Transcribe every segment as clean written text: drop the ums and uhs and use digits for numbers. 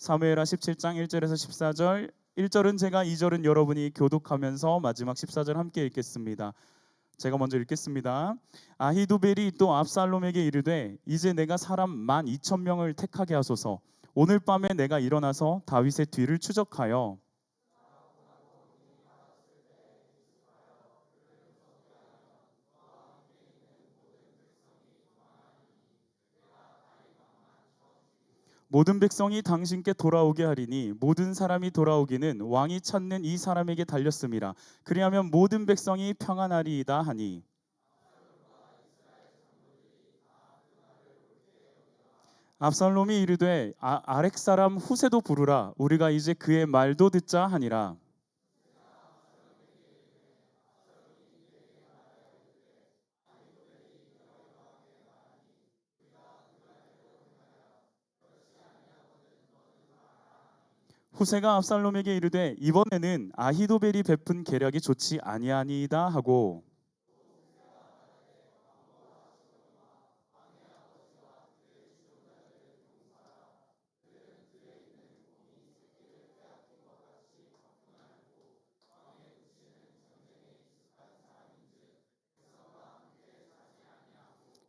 사무엘하 17장 1절에서 14절, 1절은 제가, 2절은 여러분이 교독하면서 마지막 14절 함께 읽겠습니다. 제가 먼저 읽겠습니다. 아히도벨이 또 압살롬에게 이르되 이제 내가 사람 12,000명을 택하게 하소서. 오늘 밤에 내가 일어나서 다윗의 뒤를 추적하여 모든 백성이 당신께 돌아오게 하리니 모든 사람이 돌아오기는 왕이 찾는 이 사람에게 달렸음이라. 그리하면 모든 백성이 평안하리이다 하니, 압살롬이 이르되 아렉 사람 후세도 부르라. 우리가 이제 그의 말도 듣자 하니라. 후세가 압살롬에게 이르되 이번에는 아히도벨이 베푼 계략이 좋지 아니하니이다 하고,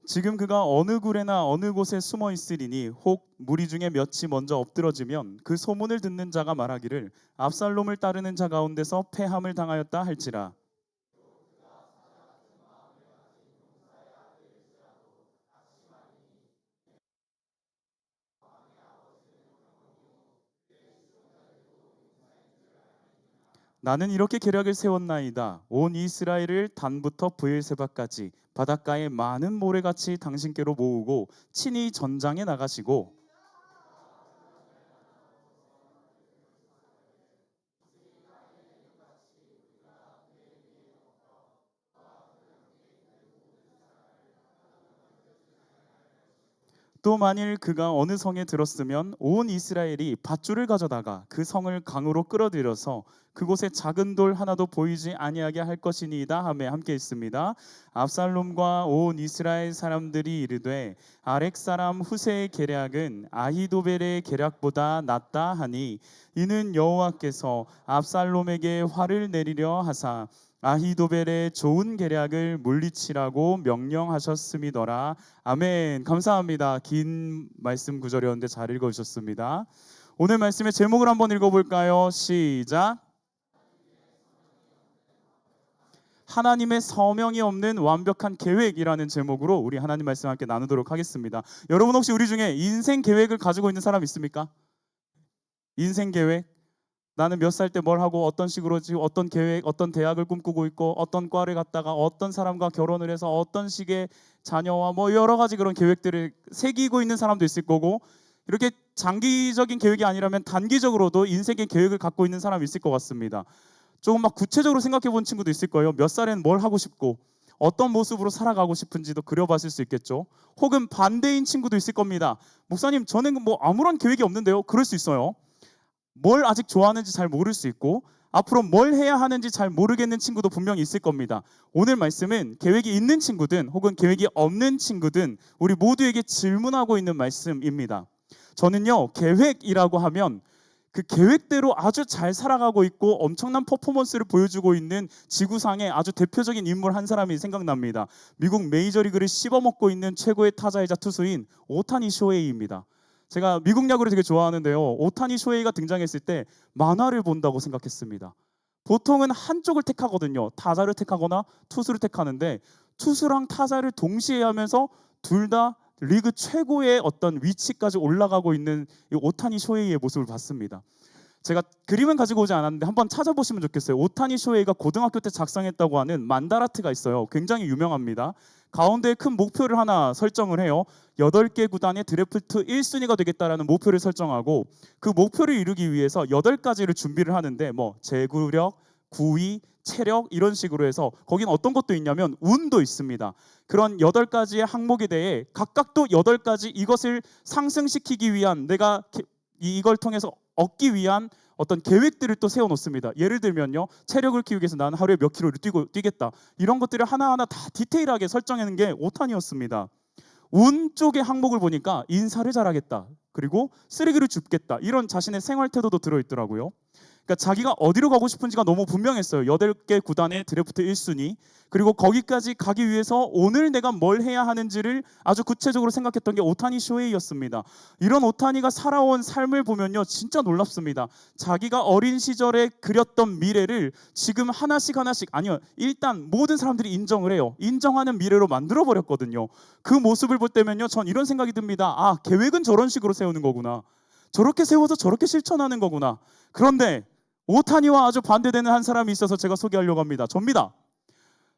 지금 그가 어느 굴에나 어느 곳에 숨어 있으리니 혹 무리 중에 몇이 먼저 엎드러지면 그 소문을 듣는 자가 말하기를 압살롬을 따르는 자 가운데서 패함을 당하였다 할지라. 나는 이렇게 계략을 세웠나이다. 온 이스라엘을 단부터 브엘세바까지 바닷가의 많은 모래같이 당신께로 모으고 친히 전장에 나가시고, 또 만일 그가 어느 성에 들었으면 온 이스라엘이 밧줄을 가져다가 그 성을 강으로 끌어들여서 그곳에 작은 돌 하나도 보이지 아니하게 할 것이니이다 하며 함께 있습니다. 압살롬과 온 이스라엘 사람들이 이르되 아렉 사람 후세의 계략은 아히도벨의 계략보다 낫다 하니, 이는 여호와께서 압살롬에게 화를 내리려 하사 아히도벨의 좋은 계략을 물리치라고 명령하셨음이더라. 아멘. 감사합니다. 긴 말씀 구절이었는데 잘 읽어주셨습니다. 오늘 말씀의 제목을 한번 읽어볼까요? 시작. 하나님의 서명이 없는 완벽한 계획이라는 제목으로 우리 하나님 말씀 함께 나누도록 하겠습니다. 여러분 혹시 우리 중에 인생 계획을 가지고 있는 사람 있습니까? 인생 계획? 나는 몇 살 때 뭘 하고 어떤 식으로 지금 어떤 계획, 어떤 대학을 꿈꾸고 있고 어떤 과를 갔다가 어떤 사람과 결혼을 해서 어떤 식의 자녀와 뭐 여러 가지 그런 계획들을 새기고 있는 사람도 있을 거고, 이렇게 장기적인 계획이 아니라면 단기적으로도 인생의 계획을 갖고 있는 사람이 있을 것 같습니다. 조금 막 구체적으로 생각해 본 친구도 있을 거예요. 몇 살에는 뭘 하고 싶고 어떤 모습으로 살아가고 싶은지도 그려봤을 수 있겠죠. 혹은 반대인 친구도 있을 겁니다. 목사님, 저는 뭐 아무런 계획이 없는데요. 그럴 수 있어요. 뭘 아직 좋아하는지 잘 모를 수 있고 앞으로 뭘 해야 하는지 잘 모르겠는 친구도 분명히 있을 겁니다. 오늘 말씀은 계획이 있는 친구든 혹은 계획이 없는 친구든 우리 모두에게 질문하고 있는 말씀입니다. 저는요, 계획이라고 하면 그 계획대로 아주 잘 살아가고 있고 엄청난 퍼포먼스를 보여주고 있는 지구상의 아주 대표적인 인물 한 사람이 생각납니다. 미국 메이저리그를 씹어먹고 있는 최고의 타자이자 투수인 오타니 쇼헤이입니다. 제가 미국 야구를 되게 좋아하는데요, 오타니 쇼헤이가 등장했을 때 만화를 본다고 생각했습니다. 보통은 한쪽을 택하거든요. 타자를 택하거나 투수를 택하는데 투수랑 타자를 동시에 하면서 둘 다 리그 최고의 어떤 위치까지 올라가고 있는 이 오타니 쇼헤이의 모습을 봤습니다. 제가 그림은 가지고 오지 않았는데 한번 찾아보시면 좋겠어요. 오타니 쇼헤이가 고등학교 때 작성했다고 하는 만다라트가 있어요. 굉장히 유명합니다. 가운데에 큰 목표를 하나 설정을 해요. 8개 구단의 드래프트 1순위가 되겠다라는 목표를 설정하고 그 목표를 이루기 위해서 8가지를 준비를 하는데 뭐 제구력, 구위, 체력 이런 식으로 해서 거긴 어떤 것도 있냐면 운도 있습니다. 그런 8가지의 항목에 대해 각각 또 8가지 이것을 상승시키기 위한 내가 이걸 통해서 얻기 위한 어떤 계획들을 또 세워놓습니다. 예를 들면요, 체력을 키우기 위해서 나는 하루에 몇 킬로를 뛰겠다. 이런 것들을 하나하나 다 디테일하게 설정하는 게 오타니였습니다. 운 쪽의 항목을 보니까 인사를 잘하겠다. 그리고 쓰레기를 줍겠다. 이런 자신의 생활 태도도 들어있더라고요. 그러니까 자기가 어디로 가고 싶은지가 너무 분명했어요. 8개 구단의 드래프트 1순위. 그리고 거기까지 가기 위해서 오늘 내가 뭘 해야 하는지를 아주 구체적으로 생각했던 게 오타니 쇼헤이였습니다. 이런 오타니가 살아온 삶을 보면요, 진짜 놀랍습니다. 자기가 어린 시절에 그렸던 미래를 지금 하나씩 아니요, 일단 모든 사람들이 인정을 해요. 인정하는 미래로 만들어버렸거든요. 그 모습을 볼 때면요, 전 이런 생각이 듭니다. 아, 계획은 저런 식으로 세우는 거구나. 저렇게 세워서 저렇게 실천하는 거구나. 그런데 오타니와 아주 반대되는 한 사람이 있어서 제가 소개하려고 합니다. 접니다.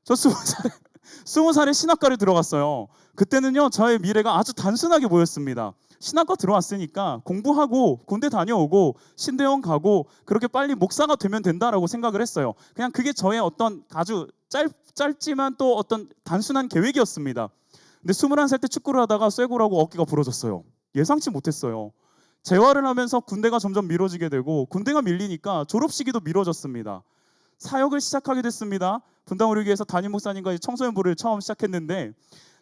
저 20살에 신학과를 들어갔어요. 그때는요, 저의 미래가 아주 단순하게 보였습니다. 신학과 들어왔으니까 공부하고 군대 다녀오고 신대원 가고 그렇게 빨리 목사가 되면 된다라고 생각을 했어요. 그냥 그게 저의 어떤 아주 짧지만 또 어떤 단순한 계획이었습니다. 근데 21살 때 축구를 하다가 쇠고라고 어깨가 부러졌어요. 예상치 못했어요. 재활을 하면서 군대가 점점 미뤄지게 되고 군대가 밀리니까 졸업 시기도 미뤄졌습니다. 사역을 시작하게 됐습니다. 분당을 위해서 담임 목사님과 청소년부를 처음 시작했는데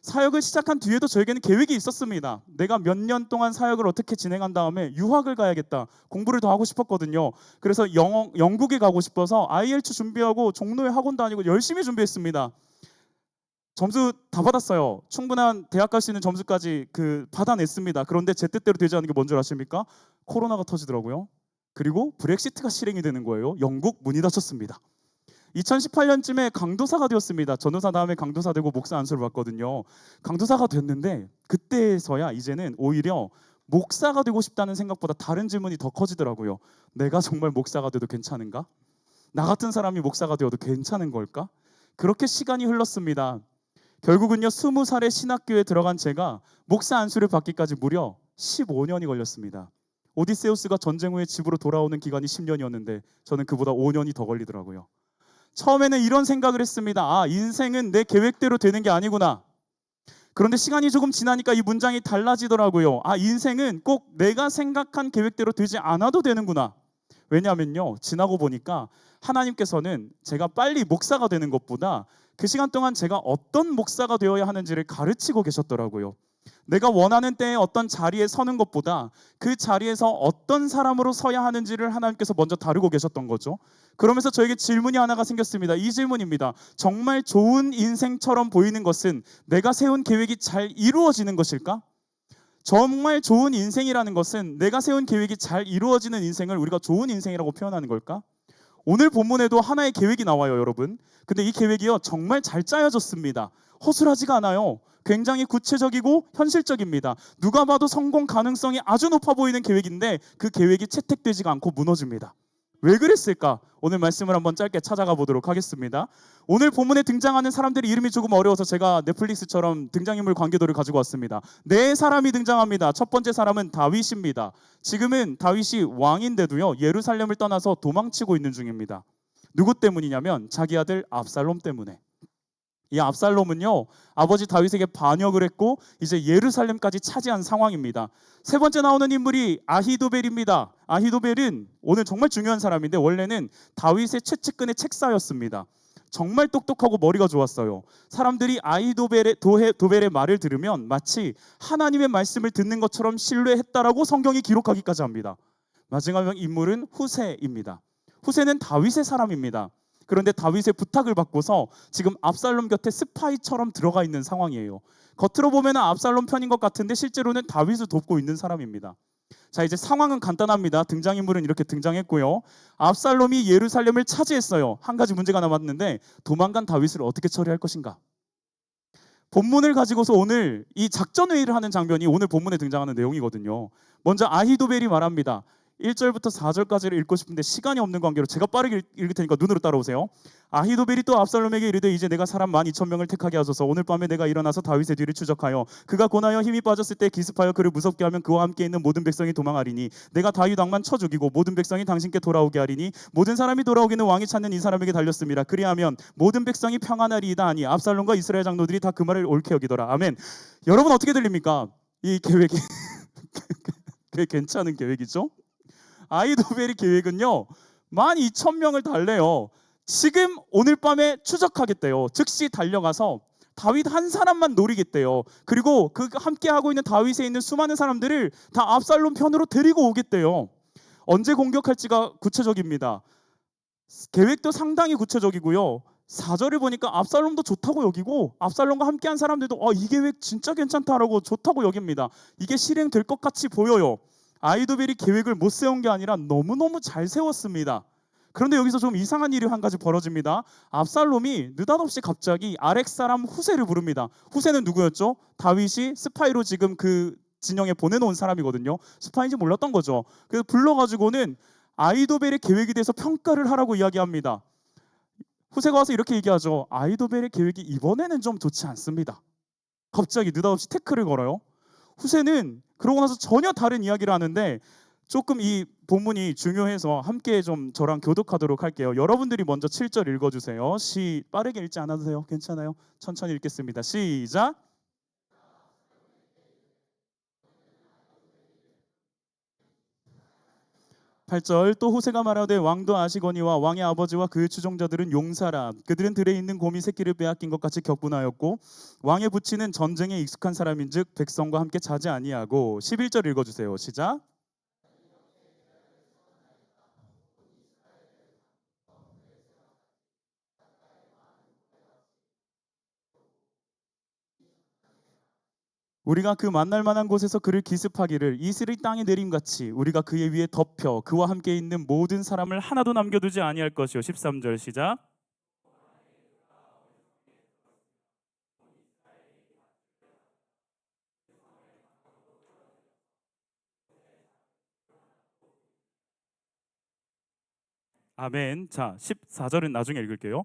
사역을 시작한 뒤에도 저에게는 계획이 있었습니다. 내가 몇 년 동안 사역을 어떻게 진행한 다음에 유학을 가야겠다. 공부를 더 하고 싶었거든요. 그래서 영국에 가고 싶어서 IELTS 준비하고 종로에 학원 다니고 열심히 준비했습니다. 점수 다 받았어요. 충분한 대학 갈 수 있는 점수까지 받아냈습니다. 그런데 제 뜻대로 되지 않는 게 뭔 줄 아십니까? 코로나가 터지더라고요. 그리고 브렉시트가 실행이 되는 거예요. 영국 문이 닫혔습니다. 2018년쯤에 강도사가 되었습니다. 전도사 다음에 강도사 되고 목사 안수를 받거든요. 강도사가 됐는데 그때서야 이제는 오히려 목사가 되고 싶다는 생각보다 다른 질문이 더 커지더라고요. 내가 정말 목사가 돼도 괜찮은가? 나 같은 사람이 목사가 되어도 괜찮은 걸까? 그렇게 시간이 흘렀습니다. 결국은요, 20살에 신학교에 들어간 제가 목사 안수를 받기까지 무려 15년이 걸렸습니다. 오디세우스가 전쟁 후에 집으로 돌아오는 기간이 10년이었는데 저는 그보다 5년이 더 걸리더라고요. 처음에는 이런 생각을 했습니다. 아, 인생은 내 계획대로 되는 게 아니구나. 그런데 시간이 조금 지나니까 이 문장이 달라지더라고요. 아, 인생은 꼭 내가 생각한 계획대로 되지 않아도 되는구나. 왜냐하면요, 지나고 보니까 하나님께서는 제가 빨리 목사가 되는 것보다 그 시간 동안 제가 어떤 목사가 되어야 하는지를 가르치고 계셨더라고요. 내가 원하는 때에 어떤 자리에 서는 것보다 그 자리에서 어떤 사람으로 서야 하는지를 하나님께서 먼저 다루고 계셨던 거죠. 그러면서 저에게 질문이 하나가 생겼습니다. 이 질문입니다. 정말 좋은 인생처럼 보이는 것은 내가 세운 계획이 잘 이루어지는 것일까? 정말 좋은 인생이라는 것은 내가 세운 계획이 잘 이루어지는 인생을 우리가 좋은 인생이라고 표현하는 걸까? 오늘 본문에도 하나의 계획이 나와요, 여러분. 근데 이 계획이요, 정말 잘 짜여졌습니다. 허술하지가 않아요. 굉장히 구체적이고 현실적입니다. 누가 봐도 성공 가능성이 아주 높아 보이는 계획인데 그 계획이 채택되지가 않고 무너집니다. 왜 그랬을까? 오늘 말씀을 한번 짧게 찾아가 보도록 하겠습니다. 오늘 본문에 등장하는 사람들의 이름이 조금 어려워서 제가 넷플릭스처럼 등장인물 관계도를 가지고 왔습니다. 네 사람이 등장합니다. 첫 번째 사람은 다윗입니다. 지금은 다윗이 왕인데도요, 예루살렘을 떠나서 도망치고 있는 중입니다. 누구 때문이냐면 자기 아들 압살롬 때문에. 이 압살롬은요, 아버지 다윗에게 반역을 했고 이제 예루살렘까지 차지한 상황입니다. 세 번째 나오는 인물이 아히도벨입니다. 아히도벨은 오늘 정말 중요한 사람인데 원래는 다윗의 최측근의 책사였습니다. 정말 똑똑하고 머리가 좋았어요. 사람들이 도벨의 말을 들으면 마치 하나님의 말씀을 듣는 것처럼 신뢰했다라고 성경이 기록하기까지 합니다. 마지막 인물은 후세입니다. 후세는 다윗의 사람입니다. 그런데 다윗의 부탁을 받고서 지금 압살롬 곁에 스파이처럼 들어가 있는 상황이에요. 겉으로 보면 압살롬 편인 것 같은데 실제로는 다윗을 돕고 있는 사람입니다. 자, 이제 상황은 간단합니다. 등장인물은 이렇게 등장했고요. 압살롬이 예루살렘을 차지했어요. 한 가지 문제가 남았는데 도망간 다윗을 어떻게 처리할 것인가? 본문을 가지고서 오늘 이 작전회의를 하는 장면이 오늘 본문에 등장하는 내용이거든요. 먼저 아히도벨이 말합니다. 1절부터 4절까지를 읽고 싶은데 시간이 없는 관계로 제가 빠르게 읽을 테니까 눈으로 따라오세요. 아히도벨이 또 압살롬에게 이르되 이제 내가 사람 12,000명을 택하게 하소서. 오늘 밤에 내가 일어나서 다윗의 뒤를 추적하여 그가 고나여 힘이 빠졌을 때 기습하여 그를 무섭게 하면 그와 함께 있는 모든 백성이 도망하리니 내가 다윗 왕만 쳐 죽이고 모든 백성이 당신께 돌아오게 하리니 모든 사람이 돌아오기는 왕이 찾는 이 사람에게 달렸습니다. 그리하면 모든 백성이 평안하리이다 하니 압살롬과 이스라엘 장로들이 다 그 말을 옳게 여기더라. 아멘. 여러분 어떻게 들립니까? 이 계획이 꽤 괜찮은 계획이죠? 아히도벨의 계획은요, 12,000명을 달래요. 지금 오늘 밤에 추적하겠대요. 즉시 달려가서 다윗 한 사람만 노리겠대요. 그리고 그 함께 하고 있는 다윗에 있는 수많은 사람들을 다 압살롬 편으로 데리고 오겠대요. 언제 공격할지가 구체적입니다. 계획도 상당히 구체적이고요. 4절을 보니까 압살롬도 좋다고 여기고 압살롬과 함께한 사람들도 이 계획 진짜 괜찮다라고 좋다고 여깁니다. 이게 실행될 것 같이 보여요. 아히도벨이 계획을 못 세운 게 아니라 너무너무 잘 세웠습니다. 그런데 여기서 좀 이상한 일이 한 가지 벌어집니다. 압살롬이 느닷없이 갑자기 아렉 사람 후세를 부릅니다. 후세는 누구였죠? 다윗이 스파이로 지금 그 진영에 보내놓은 사람이거든요. 스파이인지 몰랐던 거죠. 그래서 불러가지고는 아히도벨의 계획에 대해서 평가를 하라고 이야기합니다. 후세가 와서 이렇게 얘기하죠. 아히도벨의 계획이 이번에는 좀 좋지 않습니다. 갑자기 느닷없이 태클을 걸어요. 후세는 그러고 나서 전혀 다른 이야기를 하는데 조금 이 본문이 중요해서 함께 좀 저랑 교독하도록 할게요. 여러분들이 먼저 7절 읽어주세요. 빠르게 읽지 않아도 돼요. 괜찮아요. 천천히 읽겠습니다. 시작. 8절 또 호세가 말하되 왕도 아시거니와 왕의 아버지와 그의 추종자들은 용사라. 그들은 들에 있는 곰이 새끼를 빼앗긴 것 같이 격분하였고 왕의 부치는 전쟁에 익숙한 사람인즉 백성과 함께 자지 아니하고. 11절 읽어주세요. 시작. 우리가 그 만날 만한 곳에서 그를 기습하기를 이슬이 땅에 내림같이 우리가 그의 위에 덮여 그와 함께 있는 모든 사람을 하나도 남겨두지 아니할 것이요. 13절 시작. 아멘. 자, 14절은 나중에 읽을게요.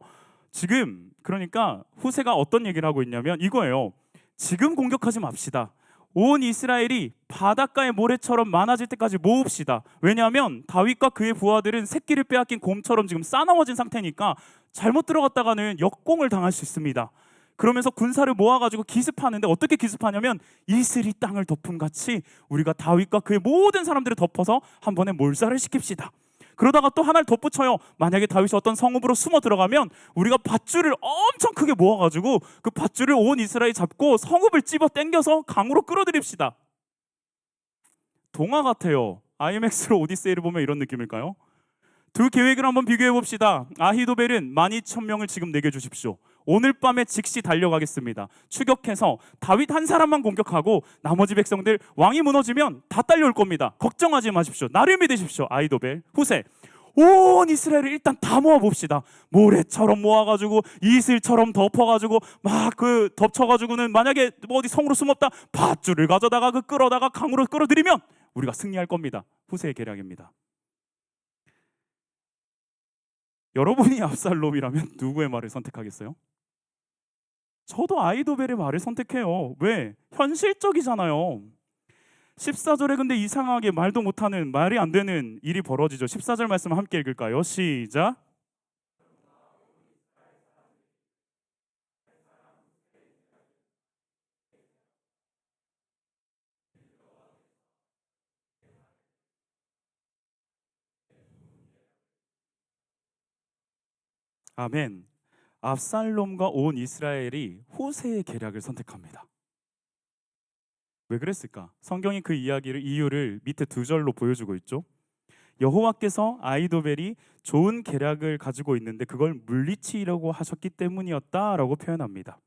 지금 그러니까 후세가 어떤 얘기를 하고 있냐면 이거예요. 지금 공격하지 맙시다. 온 이스라엘이 바닷가의 모래처럼 많아질 때까지 모읍시다. 왜냐하면 다윗과 그의 부하들은 새끼를 빼앗긴 곰처럼 지금 싸나워진 상태니까 잘못 들어갔다가는 역공을 당할 수 있습니다. 그러면서 군사를 모아가지고 기습하는데 어떻게 기습하냐면 이슬이 땅을 덮음 같이 우리가 다윗과 그의 모든 사람들을 덮어서 한 번에 몰살을 시킵시다. 그러다가 또 하나를 덧붙여요. 만약에 다윗이 어떤 성읍으로 숨어 들어가면 우리가 밧줄을 엄청 크게 모아가지고 그 밧줄을 온 이스라엘이 잡고 성읍을 찝어 당겨서 강으로 끌어들입시다. 동화 같아요. IMAX로 오디세이를 보면 이런 느낌일까요? 두 계획을 한번 비교해 봅시다. 아히도벨은 12,000명을 지금 내게 주십시오. 오늘 밤에 즉시 달려가겠습니다. 추격해서 다윗 한 사람만 공격하고 나머지 백성들 왕이 무너지면 다 딸려올 겁니다. 걱정하지 마십시오. 나를 믿으십시오. 아히도벨, 후세. 온 이스라엘을 일단 다 모아봅시다. 모래처럼 모아가지고 이슬처럼 덮어가지고 막 그 덮쳐가지고는 만약에 뭐 어디 성으로 숨었다 밧줄을 가져다가 그 끌어다가 강으로 끌어들이면 우리가 승리할 겁니다. 후세의 계략입니다. 여러분이 압살롬이라면 누구의 말을 선택하겠어요? 저도 아히도벨의 말을 선택해요. 왜? 현실적이잖아요. 14절에 근데 이상하게 말도 못하는 말이 안 되는 일이 벌어지죠. 14절 말씀 함께 읽을까요? 시작. 아멘. 압살롬과 온 이스라엘이 호세의 계략을 선택합니다. 왜 그랬을까? 성경이 그 이유를 밑에 두 절로 보여주고 있죠. 여호와께서 아히도벨이 좋은 계략을 가지고 있는데 그걸 물리치려고 하셨기 때문이었다라고 표현합니다.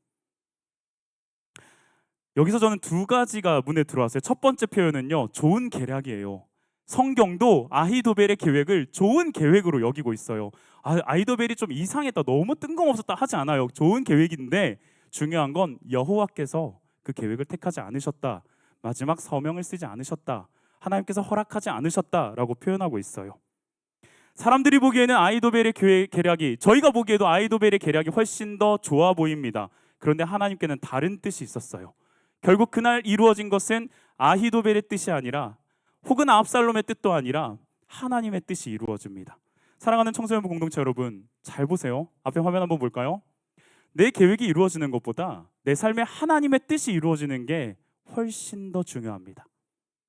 여기서 저는 두 가지가 눈에 들어왔어요. 첫 번째 표현은요, 좋은 계략이에요. 성경도 아히도벨의 계획을 좋은 계획으로 여기고 있어요. 아히도벨이 좀 이상했다, 너무 뜬금없었다 하지 않아요. 좋은 계획인데 중요한 건 여호와께서 그 계획을 택하지 않으셨다, 마지막 서명을 쓰지 않으셨다, 하나님께서 허락하지 않으셨다라고 표현하고 있어요. 사람들이 보기에는 아히도벨의 계략이, 저희가 보기에도 아히도벨의 계략이 훨씬 더 좋아 보입니다. 그런데 하나님께는 다른 뜻이 있었어요. 결국 그날 이루어진 것은 아히도벨의 뜻이 아니라, 혹은 압살롬의 뜻도 아니라 하나님의 뜻이 이루어집니다. 사랑하는 청소년부 공동체 여러분, 잘 보세요. 앞에 화면 한번 볼까요? 내 계획이 이루어지는 것보다 내 삶에 하나님의 뜻이 이루어지는 게 훨씬 더 중요합니다.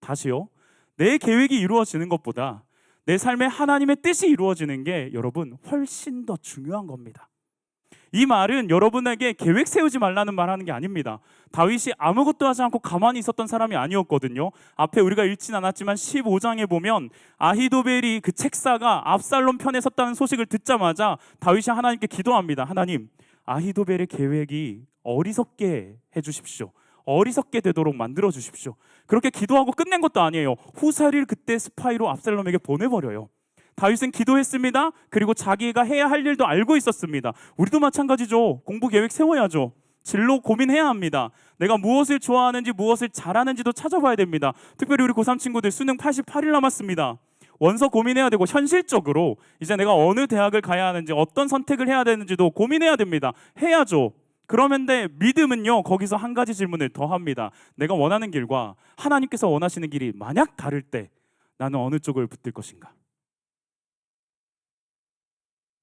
다시요. 내 계획이 이루어지는 것보다 내 삶에 하나님의 뜻이 이루어지는 게 여러분 훨씬 더 중요한 겁니다. 이 말은 여러분에게 계획 세우지 말라는 말하는 게 아닙니다. 다윗이 아무것도 하지 않고 가만히 있었던 사람이 아니었거든요. 앞에 우리가 읽진 않았지만 15장에 보면 아히도벨이 그 책사가 압살롬 편에 섰다는 소식을 듣자마자 다윗이 하나님께 기도합니다. 하나님, 아히도벨의 계획이 어리석게 해주십시오. 어리석게 되도록 만들어 주십시오. 그렇게 기도하고 끝낸 것도 아니에요. 후사리를 그때 스파이로 압살롬에게 보내버려요. 다윗은 기도했습니다. 그리고 자기가 해야 할 일도 알고 있었습니다. 우리도 마찬가지죠. 공부 계획 세워야죠. 진로 고민해야 합니다. 내가 무엇을 좋아하는지 무엇을 잘하는지도 찾아봐야 됩니다. 특별히 우리 고3 친구들 수능 88일 남았습니다. 원서 고민해야 되고 현실적으로 이제 내가 어느 대학을 가야 하는지 어떤 선택을 해야 되는지도 고민해야 됩니다. 해야죠. 그러는데 믿음은요, 거기서 한 가지 질문을 더 합니다. 내가 원하는 길과 하나님께서 원하시는 길이 만약 다를 때 나는 어느 쪽을 붙들 것인가?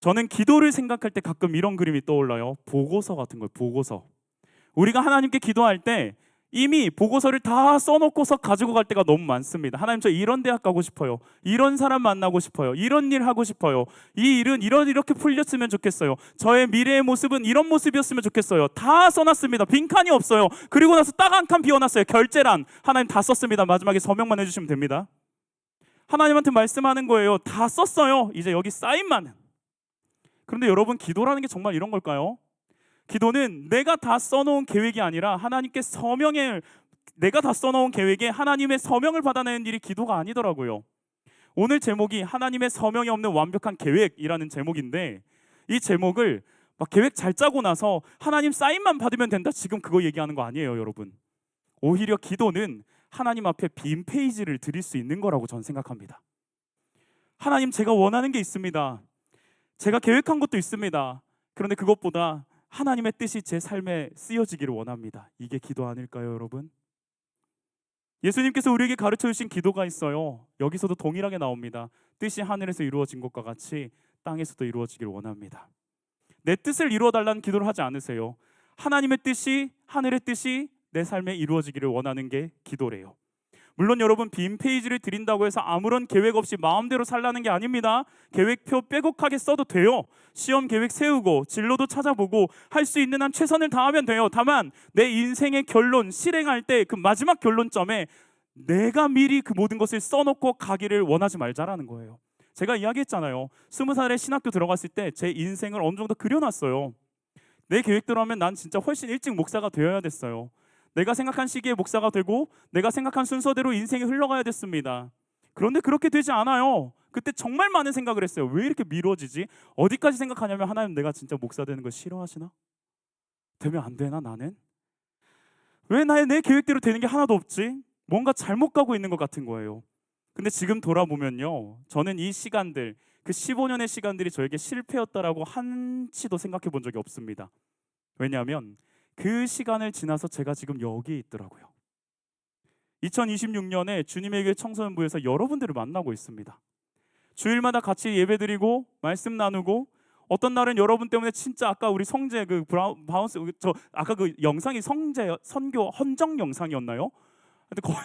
저는 기도를 생각할 때 가끔 이런 그림이 떠올라요. 보고서 같은 거예요. 보고서. 우리가 하나님께 기도할 때 이미 보고서를 다 써놓고서 가지고 갈 때가 너무 많습니다. 하나님, 저 이런 대학 가고 싶어요. 이런 사람 만나고 싶어요. 이런 일 하고 싶어요. 이 일은 이렇게 풀렸으면 좋겠어요. 저의 미래의 모습은 이런 모습이었으면 좋겠어요. 다 써놨습니다. 빈칸이 없어요. 그리고 나서 딱 한 칸 비워놨어요. 결제란. 하나님 다 썼습니다. 마지막에 서명만 해주시면 됩니다. 하나님한테 말씀하는 거예요. 다 썼어요. 이제 여기 사인만. 그런데 여러분, 기도라는 게 정말 이런 걸까요? 기도는 내가 다 써놓은 계획이 아니라 하나님께 내가 다 써놓은 계획에 하나님의 서명을 받아내는 일이 기도가 아니더라고요. 오늘 제목이 하나님의 서명이 없는 완벽한 계획이라는 제목인데, 이 제목을 막 계획 잘 짜고 나서 하나님 사인만 받으면 된다, 지금 그거 얘기하는 거 아니에요, 여러분. 오히려 기도는 하나님 앞에 빈 페이지를 드릴 수 있는 거라고 저는 생각합니다. 하나님, 제가 원하는 게 있습니다. 제가 계획한 것도 있습니다. 그런데 그것보다 하나님의 뜻이 제 삶에 쓰여지기를 원합니다. 이게 기도 아닐까요, 여러분? 예수님께서 우리에게 가르쳐 주신 기도가 있어요. 여기서도 동일하게 나옵니다. 뜻이 하늘에서 이루어진 것과 같이 땅에서도 이루어지기를 원합니다. 내 뜻을 이루어 달라는 기도를 하지 않으세요. 하나님의 뜻이, 하늘의 뜻이 내 삶에 이루어지기를 원하는 게 기도래요. 물론 여러분, 빈 페이지를 드린다고 해서 아무런 계획 없이 마음대로 살라는 게 아닙니다. 계획표 빼곡하게 써도 돼요. 시험 계획 세우고 진로도 찾아보고 할 수 있는 한 최선을 다하면 돼요. 다만 내 인생의 결론, 실행할 때 그 마지막 결론점에 내가 미리 그 모든 것을 써놓고 가기를 원하지 말자라는 거예요. 제가 이야기했잖아요. 20살에 신학교 들어갔을 때 제 인생을 어느 정도 그려놨어요. 내 계획대로 하면 난 진짜 훨씬 일찍 목사가 되어야 됐어요. 내가 생각한 시기에 목사가 되고 내가 생각한 순서대로 인생이 흘러가야 됐습니다. 그런데 그렇게 되지 않아요. 그때 정말 많은 생각을 했어요. 왜 이렇게 미뤄지지? 어디까지 생각하냐면, 하나님, 내가 진짜 목사 되는 걸 싫어하시나? 되면 안 되나 나는? 왜 내 계획대로 되는 게 하나도 없지? 뭔가 잘못 가고 있는 것 같은 거예요. 근데 지금 돌아보면요, 저는 이 시간들, 그 15년의 시간들이 저에게 실패였다라고 한치도 생각해 본 적이 없습니다. 왜냐하면 그 시간을 지나서 제가 지금 여기에 있더라고요. 2026년에 주님의 교회 청소년부에서 여러분들을 만나고 있습니다. 주일마다 같이 예배드리고 말씀 나누고, 어떤 날은 여러분 때문에 진짜 아까 우리 성재 그 바운스, 저 아까 그 영상이 성재 선교 헌정 영상이었나요? 근데 거의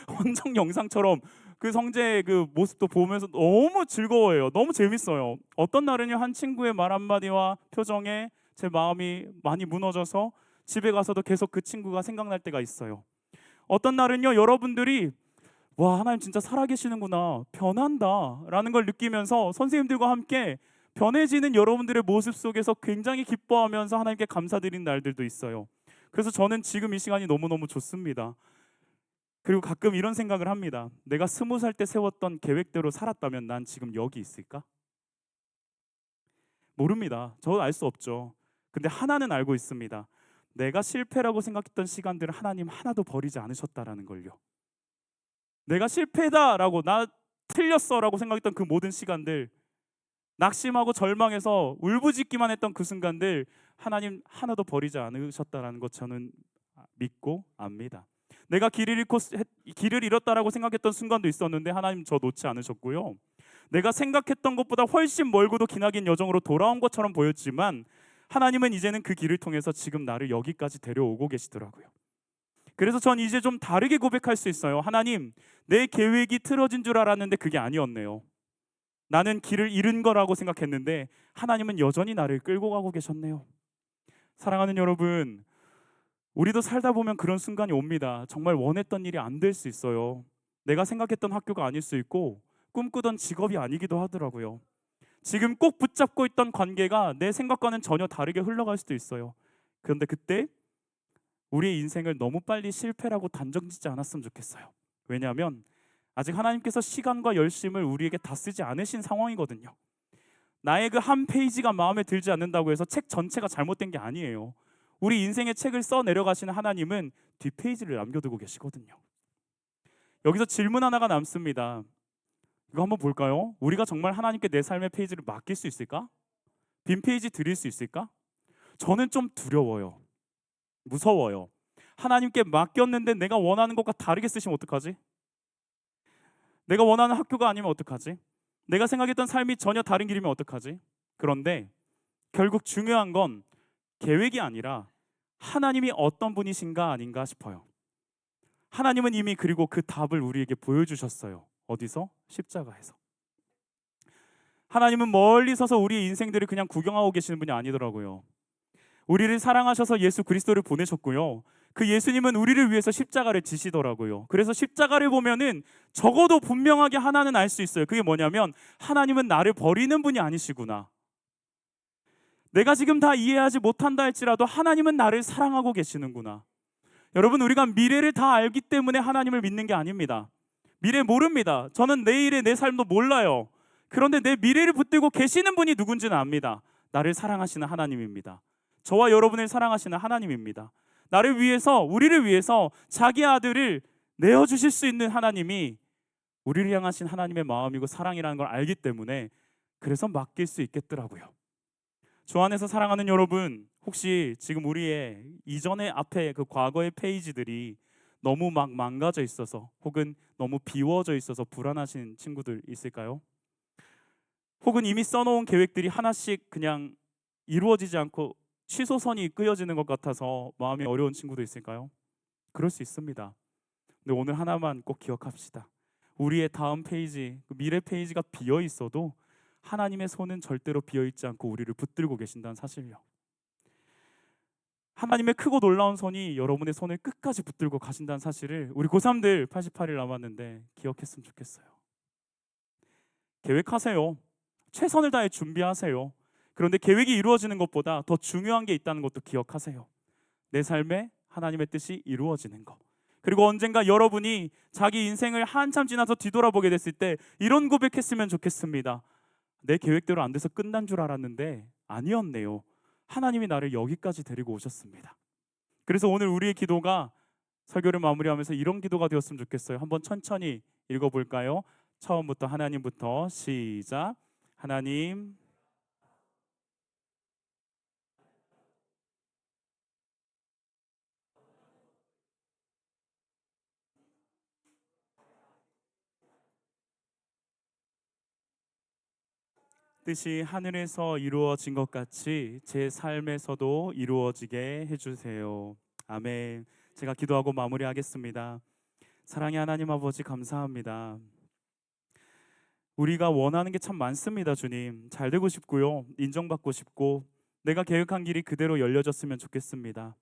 헌정 영상처럼 그 성재 그 모습도 보면서 너무 즐거워요. 너무 재밌어요. 어떤 날은요, 한 친구의 말 한마디와 표정에 제 마음이 많이 무너져서 집에 가서도 계속 그 친구가 생각날 때가 있어요. 어떤 날은요, 여러분들이 와, 하나님 진짜 살아계시는구나, 변한다 라는 걸 느끼면서 선생님들과 함께 변해지는 여러분들의 모습 속에서 굉장히 기뻐하면서 하나님께 감사드리는 날들도 있어요. 그래서 저는 지금 이 시간이 너무너무 좋습니다. 그리고 가끔 이런 생각을 합니다. 내가 20살 때 세웠던 계획대로 살았다면 난 지금 여기 있을까? 모릅니다. 저도 알 수 없죠. 근데 하나는 알고 있습니다. 내가 실패라고 생각했던 시간들을 하나님 하나도 버리지 않으셨다라는 걸요. 내가 실패다라고, 나 틀렸어라고 생각했던 그 모든 시간들, 낙심하고 절망해서 울부짖기만 했던 그 순간들, 하나님 하나도 버리지 않으셨다라는 것 저는 믿고 압니다. 내가 길을 잃었다라고 생각했던 순간도 있었는데 하나님 저 놓지 않으셨고요. 내가 생각했던 것보다 훨씬 멀고도 기나긴 여정으로 돌아온 것처럼 보였지만 하나님은 이제는 그 길을 통해서 지금 나를 여기까지 데려오고 계시더라고요. 그래서 전 이제 좀 다르게 고백할 수 있어요. 하나님, 내 계획이 틀어진 줄 알았는데 그게 아니었네요. 나는 길을 잃은 거라고 생각했는데 하나님은 여전히 나를 끌고 가고 계셨네요. 사랑하는 여러분, 우리도 살다 보면 그런 순간이 옵니다. 정말 원했던 일이 안 될 수 있어요. 내가 생각했던 학교가 아닐 수 있고 꿈꾸던 직업이 아니기도 하더라고요. 지금 꼭 붙잡고 있던 관계가 내 생각과는 전혀 다르게 흘러갈 수도 있어요. 그런데 그때 우리의 인생을 너무 빨리 실패라고 단정짓지 않았으면 좋겠어요. 왜냐하면 아직 하나님께서 시간과 열심을 우리에게 다 쓰지 않으신 상황이거든요. 나의 그 한 페이지가 마음에 들지 않는다고 해서 책 전체가 잘못된 게 아니에요. 우리 인생의 책을 써 내려가시는 하나님은 뒷페이지를 남겨두고 계시거든요. 여기서 질문 하나가 남습니다. 이거 한번 볼까요? 우리가 정말 하나님께 내 삶의 페이지를 맡길 수 있을까? 빈 페이지 드릴 수 있을까? 저는 좀 두려워요. 무서워요. 하나님께 맡겼는데 내가 원하는 것과 다르게 쓰시면 어떡하지? 내가 원하는 학교가 아니면 어떡하지? 내가 생각했던 삶이 전혀 다른 길이면 어떡하지? 그런데 결국 중요한 건 계획이 아니라 하나님이 어떤 분이신가 아닌가 싶어요. 하나님은 이미 그리고 그 답을 우리에게 보여주셨어요. 어디서? 십자가에서. 하나님은 멀리 서서 우리의 인생들을 그냥 구경하고 계시는 분이 아니더라고요. 우리를 사랑하셔서 예수 그리스도를 보내셨고요. 그 예수님은 우리를 위해서 십자가를 지시더라고요. 그래서 십자가를 보면은 적어도 분명하게 하나는 알 수 있어요. 그게 뭐냐면 하나님은 나를 버리는 분이 아니시구나. 내가 지금 다 이해하지 못한다 할지라도 하나님은 나를 사랑하고 계시는구나. 여러분, 우리가 미래를 다 알기 때문에 하나님을 믿는 게 아닙니다. 미래 모릅니다. 저는 내일의 내 삶도 몰라요. 그런데 내 미래를 붙들고 계시는 분이 누군지는 압니다. 나를 사랑하시는 하나님입니다. 저와 여러분을 사랑하시는 하나님입니다. 나를 위해서, 우리를 위해서 자기 아들을 내어주실 수 있는 하나님이 우리를 향하신 하나님의 마음이고 사랑이라는 걸 알기 때문에 그래서 맡길 수 있겠더라고요. 주 안에서 사랑하는 여러분, 혹시 지금 우리의 이전의 앞에 그 과거의 페이지들이 너무 막 망가져 있어서 혹은 너무 비워져 있어서 불안하신 친구들 있을까요? 혹은 이미 써놓은 계획들이 하나씩 그냥 이루어지지 않고 취소선이 끄어지는 것 같아서 마음이 어려운 친구도 있을까요? 그럴 수 있습니다. 근데 오늘 하나만 꼭 기억합시다. 우리의 다음 페이지, 그 미래 페이지가 비어 있어도 하나님의 손은 절대로 비어 있지 않고 우리를 붙들고 계신다는 사실이요. 하나님의 크고 놀라운 손이 여러분의 손을 끝까지 붙들고 가신다는 사실을 우리 고3들 88일 남았는데 기억했으면 좋겠어요. 계획하세요. 최선을 다해 준비하세요. 그런데 계획이 이루어지는 것보다 더 중요한 게 있다는 것도 기억하세요. 내 삶에 하나님의 뜻이 이루어지는 것. 그리고 언젠가 여러분이 자기 인생을 한참 지나서 뒤돌아보게 됐을 때 이런 고백했으면 좋겠습니다. 내 계획대로 안 돼서 끝난 줄 알았는데 아니었네요. 하나님이 나를 여기까지 데리고 오셨습니다. 그래서 오늘 우리의 기도가 설교를 마무리하면서 이런 기도가 되었으면 좋겠어요. 한번 천천히 읽어볼까요? 처음부터 하나님부터 시작. 하나님, 뜻이 하늘에서 이루어진 것 같이 제 삶에서도 이루어지게 해주세요. 아멘. 제가 기도하고 마무리하겠습니다. 사랑의 하나님 아버지, 감사합니다. 우리가 원하는 게 참 많습니다. 주님, 잘 되고 싶고요, 인정받고 싶고 내가 계획한 길이 그대로 열려졌으면 좋겠습니다.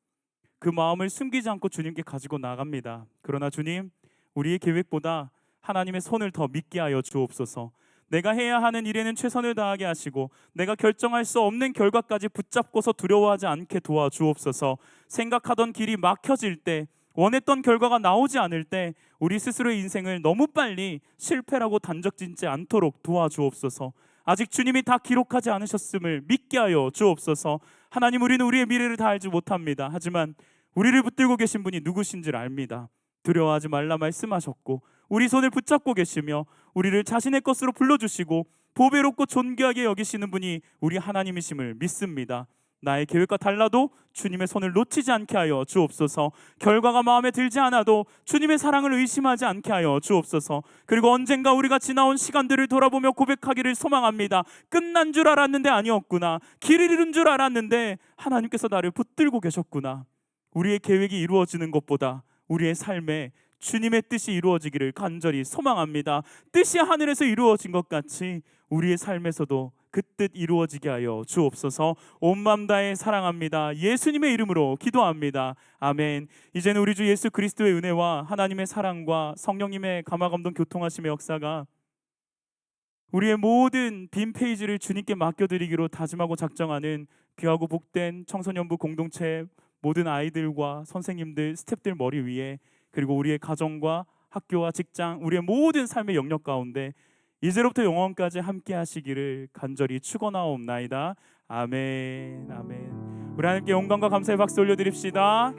그 마음을 숨기지 않고 주님께 가지고 나갑니다. 그러나 주님, 우리의 계획보다 하나님의 손을 더 믿게 하여 주옵소서. 내가 해야 하는 일에는 최선을 다하게 하시고 내가 결정할 수 없는 결과까지 붙잡고서 두려워하지 않게 도와주옵소서. 생각하던 길이 막혀질 때, 원했던 결과가 나오지 않을 때 우리 스스로의 인생을 너무 빨리 실패라고 단정짓지 않도록 도와주옵소서. 아직 주님이 다 기록하지 않으셨음을 믿게 하여 주옵소서. 하나님, 우리는 우리의 미래를 다 알지 못합니다. 하지만 우리를 붙들고 계신 분이 누구신지를 압니다. 두려워하지 말라 말씀하셨고 우리 손을 붙잡고 계시며 우리를 자신의 것으로 불러주시고 보배롭고 존귀하게 여기시는 분이 우리 하나님이심을 믿습니다. 나의 계획과 달라도 주님의 손을 놓치지 않게 하여 주옵소서. 결과가 마음에 들지 않아도 주님의 사랑을 의심하지 않게 하여 주옵소서. 그리고 언젠가 우리가 지나온 시간들을 돌아보며 고백하기를 소망합니다. 끝난 줄 알았는데 아니었구나. 길을 잃은 줄 알았는데 하나님께서 나를 붙들고 계셨구나. 우리의 계획이 이루어지는 것보다 우리의 삶에 주님의 뜻이 이루어지기를 간절히 소망합니다. 뜻이 하늘에서 이루어진 것 같이 우리의 삶에서도 그 뜻 이루어지게 하여 주옵소서. 온 마음 다해 사랑합니다. 예수님의 이름으로 기도합니다. 아멘. 이제는 우리 주 예수 그리스도의 은혜와 하나님의 사랑과 성령님의 감화감동 교통하심의 역사가 우리의 모든 빈 페이지를 주님께 맡겨드리기로 다짐하고 작정하는 귀하고 복된 청소년부 공동체 모든 아이들과 선생님들, 스태프들 머리 위에, 그리고 우리의 가정과 학교와 직장, 우리의 모든 삶의 영역 가운데 이제로부터 영원까지 함께 하시기를 간절히 축원하옵나이다. 아멘. 아멘. 우리 하나님께 영광과 감사의 박수 올려드립시다.